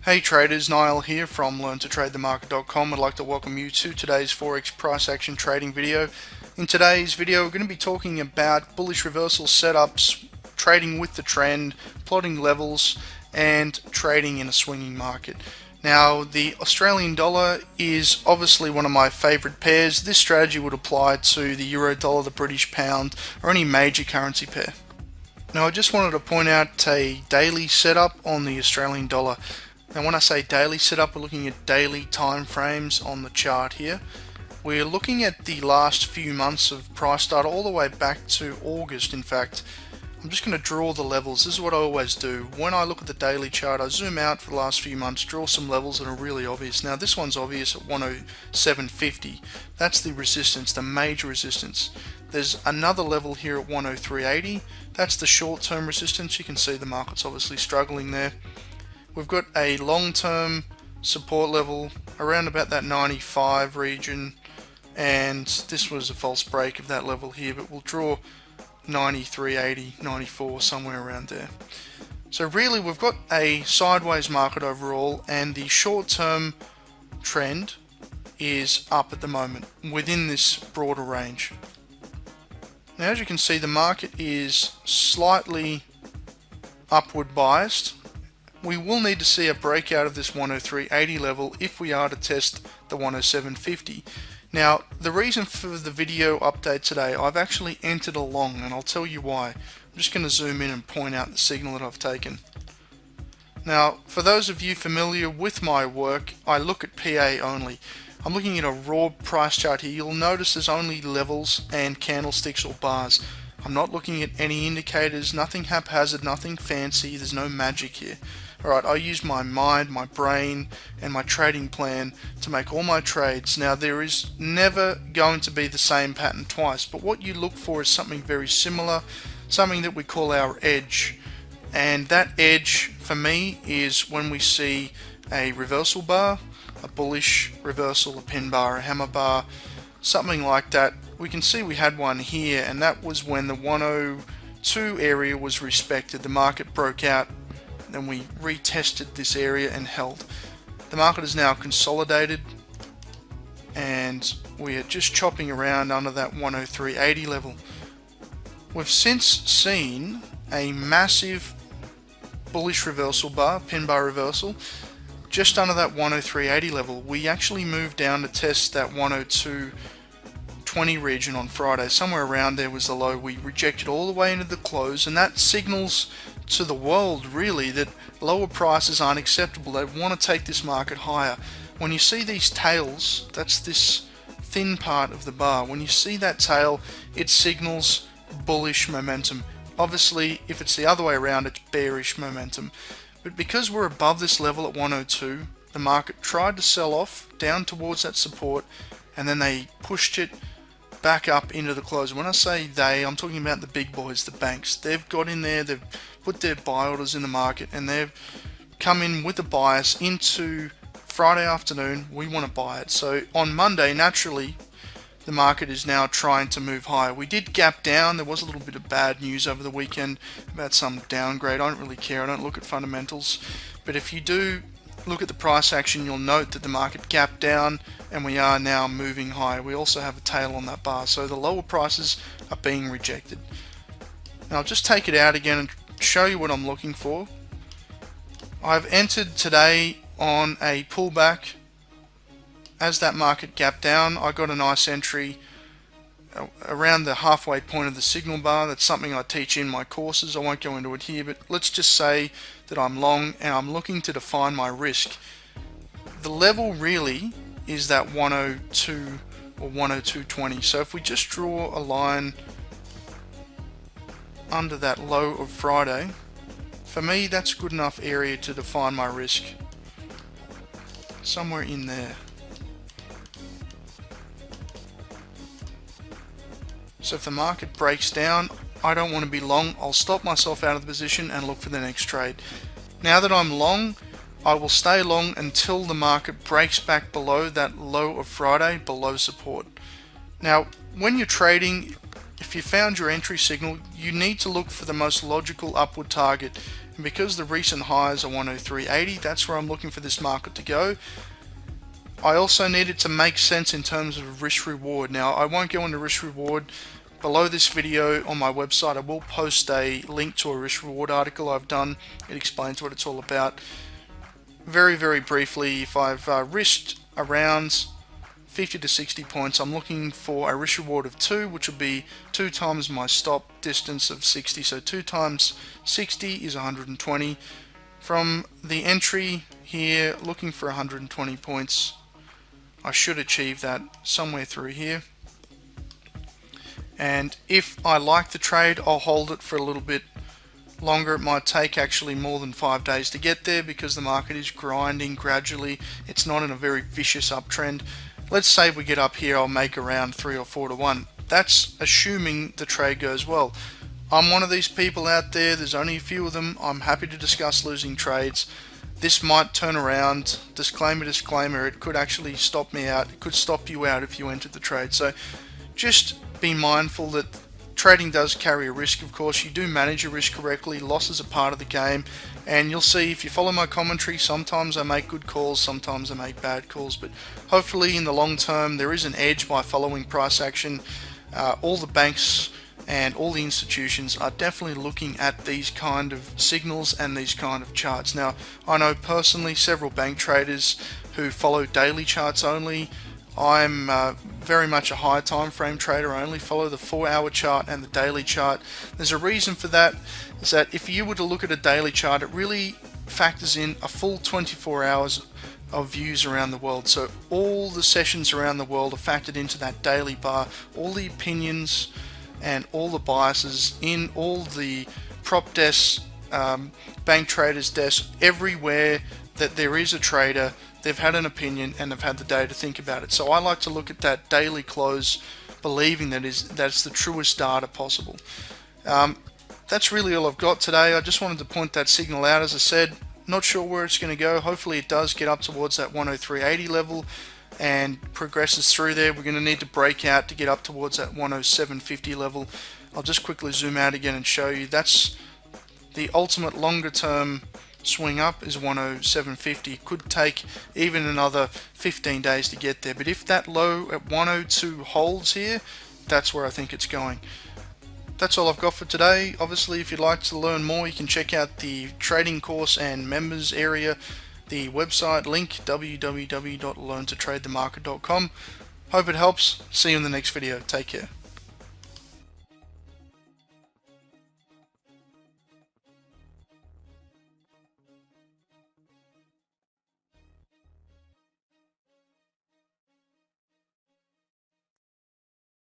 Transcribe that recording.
Hey traders, Niall here from LearnToTradeTheMarket.com. I'd like to welcome you to today's Forex price action trading video. In today's video, we're going to be talking about bullish reversal setups, trading with the trend, plotting levels, and trading in a swinging market. Now, the Australian dollar is obviously one of my favorite pairs. This strategy would apply to the euro dollar, the British pound, or any major currency pair. Now, I just wanted to point out a daily setup on the Australian dollar. Now, when I say daily setup, we're looking at daily time frames on the chart here. We're looking at the last few months of price data all the way back to August. In fact, I'm just going to draw the levels. This is what I always do. When I look at the daily chart, I zoom out for the last few months, draw some levels that are really obvious. Now, this one's obvious at 107.50. That's the resistance, the major resistance. There's another level here at 103.80. That's the short-term resistance. You can see the market's obviously struggling there. We've got a long-term support level around about that 95 region, and this was a false break of that level here, but we'll draw 93.80, 94, somewhere around there. So really we've got a sideways market overall, and the short-term trend is up at the moment within this broader range. Now, as you can see, the market is slightly upward biased. We will need to see a breakout of this 103.80 level if we are to test the 107.50. Now, the reason for the video update today, I've actually entered a long, and I'll tell you why. I'm just going to zoom in and point out the signal that I've taken. Now, for those of you familiar with my work, I look at PA only. I'm looking at a raw price chart here. You'll notice there's only levels and candlesticks or bars. I'm not looking at any indicators, nothing haphazard, nothing fancy, there's no magic here. Alright, I use my mind, my brain, and my trading plan to make all my trades. Now, there is never going to be the same pattern twice, but what you look for is something very similar, something that we call our edge. And that edge, for me, is when we see a reversal bar, a bullish reversal, a pin bar, a hammer bar, something like that. We can see we had one here, and that was when the 102 area was respected. The market broke out, then we retested this area and held. The market is now consolidated, and we are just chopping around under that 103.80 level. We've since seen a massive bullish reversal bar, pin bar reversal, just under that 103.80 level. We actually moved down to test that 102.20 region on Friday. Somewhere around there was the low. We rejected all the way into the close, and that signals to the world really that lower prices aren't acceptable. They want to take this market higher. When you see these tails, that's this thin part of the bar. When you see that tail, it signals bullish momentum. Obviously, if it's the other way around, it's bearish momentum. But because we're above this level at 102, the market tried to sell off down towards that support, and then they pushed it back up into the close. When I say they, I'm talking about the big boys, the banks. They've got in there, they've put their buy orders in the market, and they've come in with a bias into Friday afternoon. We want to buy it. So on Monday, naturally, the market is now trying to move higher. We did gap down. There was a little bit of bad news over the weekend about some downgrade. I don't really care. I don't look at fundamentals. But if you do look at the price action, you'll note that the market gapped down, and we are now moving higher. We also have a tail on that bar, so the lower prices are being rejected. Now, I'll just take it out again and show you what I'm looking for. I've entered today on a pullback. As that market gapped down, I got a nice entry around the halfway point of the signal bar. That's something I teach in my courses. I won't go into it here, but let's just say that I'm long and I'm looking to define my risk. The level really is that 102 or 102.20. So if we just draw a line under that low of Friday, for me that's a good enough area to define my risk. Somewhere in there. So if the market breaks down, I don't want to be long. I'll stop myself out of the position and look for the next trade. Now that I'm long, I will stay long until the market breaks back below that low of Friday, below support. Now, when you're trading, if you found your entry signal, you need to look for the most logical upward target. And because the recent highs are 103.80, that's where I'm looking for this market to go. I also need it to make sense in terms of risk reward. Now, I won't go into risk reward. Below this video on my website, I will post a link to a risk reward article I've done. It explains what it's all about. Very, very briefly, if I've risked around 50 to 60 points, I'm looking for a risk reward of 2, which will be 2 times my stop distance of 60. So 2 times 60 is 120. From the entry here, looking for 120 points. I should achieve that somewhere through here. And if I like the trade, I'll hold it for a little bit longer. It might take actually more than 5 days to get there because the market is grinding gradually. It's not in a very vicious uptrend. Let's say we get up here, I'll make around 3 or 4 to 1. That's assuming the trade goes well. I'm one of these people out there, there's only a few of them. I'm happy to discuss losing trades. This might turn around, disclaimer, it could actually stop me out. It could stop you out if you entered the trade. So just be mindful that trading does carry a risk. Of course, you do manage your risk correctly. Losses are part of the game, and you'll see if you follow my commentary, sometimes I make good calls, sometimes I make bad calls, but hopefully in the long term there is an edge by following price action. All the banks and all the institutions are definitely looking at these kind of signals and these kind of charts. Now, I know personally several bank traders who follow daily charts only. I'm very much a high time frame trader. I only follow the 4-hour chart and the daily chart. There's a reason for that, is that if you were to look at a daily chart, it really factors in a full 24 hours of views around the world. So all the sessions around the world are factored into that daily bar. All the opinions and all the biases in all the prop desks, bank traders desks, everywhere that there is a trader, they've had an opinion and they've had the day to think about it. So I like to look at that daily close, believing that's the truest data possible. That's really all I've got today. I just wanted to point that signal out. As I said, not sure where it's going to go. Hopefully it does get up towards that 103.80 level and progresses through there. We're going to need to break out to get up towards that 107.50 level. I'll just quickly zoom out again and show you. That's the ultimate longer term swing up is 107.50. Could take even another 15 days to get there, but if that low at 102 holds here, that's where I think it's going. That's all I've got for today. Obviously, if you'd like to learn more, you can check out the trading course and members area, the website link www.learntotradethemarket.com. Hope it helps. See you in the next video. Take care.